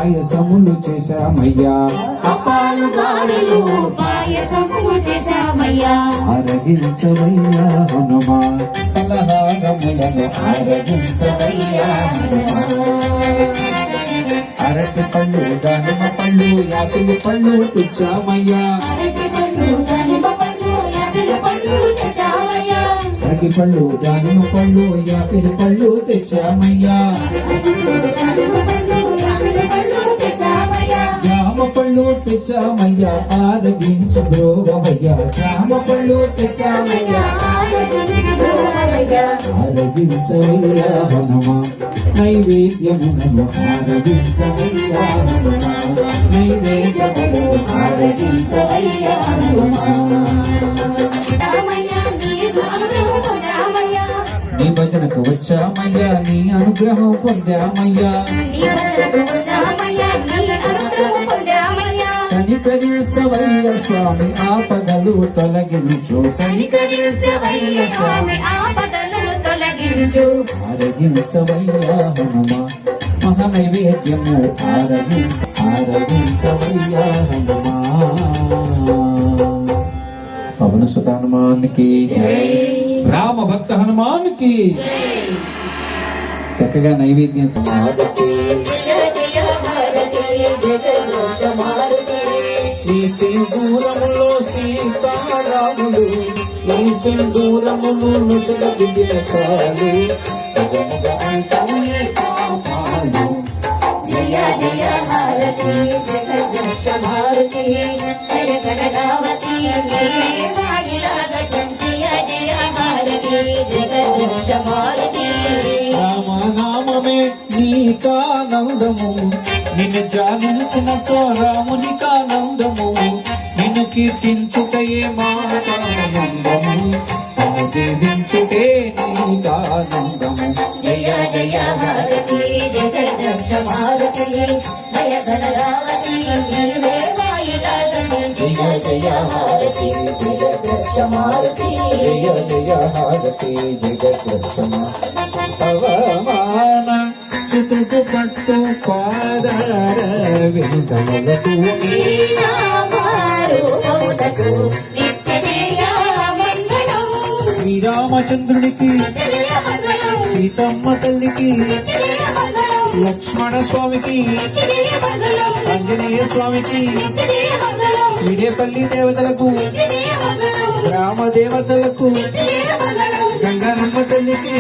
పాయసములు చేశామయ్యా, అప్పాలు గారెలు పాయసము చేశామయ్యా. ఆరగించవయ్యా హనుమా ఫలహారములను ఆరగించవయ్యా హనుమా. అరటి పళ్ళు దానిమ్మ పళ్ళు యాపిల్ పళ్ళు తెచ్చామయ్యా, అరటి పళ్ళు దానిమ్మ పళ్ళు యాపిల్ పళ్ళు తెచ్చామయ్యా. అరటి పళ్ళు దానిమ్మ పళ్ళు యాపిల్ పళ్ళు తెచ్చామయ్యా. జామ పళ్ళు తెచ్చామయ్యా ఆరగించు బ్రోవమయ్యా, జామ పళ్ళు తెచ్చామయ్యా ఆరగించవయ్యా హనుమా. నైవేద్యములను ఆరగించవయ్యా హనుమా, నైవేద్యములను ఆరగించవయ్యా హనుమా. నీ భజనకు వచ్చామయ్యా, నీ అనుగ్రహం పొందామయ్యా. కనికరించవయ్య స్వామి ఆపదలు తొలగించు, కనికరించవయ్య స్వామి ఆపదలు తొలగించు. ఆరగించవయ్యా హనుమా మహానైవేద్యము ఆరగించవయ్యా హనుమా. పవన సుత హనుమానికి జై, రామ భక్త హనుమానికి చక్కగా నైవేద్యం సమాధి. ఈ సింధూరములో సీతారాములు, ఈ సింధూరములు నుసగదిన చాలు, జయ జయ హారతి జగదృశ భారతి జయ కనకావతి జయ జయ హారతి జగదృశ భారతి. రామనామమే నీకానందము, నిన్ను ధ్యానించిన రామునికానందము, నిన్ను కీర్తించుటయే మానందము, నిన్ను దీవించుటే నీకానందము. జయ జయ హారతి జగదృశ భారతి జయ గణరావతి జీవే వాయులాగతి. జయ జయ హారతి జగదృశ భారతి జయ జయ హారతి జగద్రక్షమ. పవమాన సుతుకు పట్టు పాదార విందములకు శ్రీరామచంద్రునికి సీతమ్మ తల్లికి లక్ష్మణ స్వామికి ఆంజనేయ స్వామికి ఇడేపల్లి దేవతలకు గ్రామ దేవతలకు గంగానమ్మ తల్లికి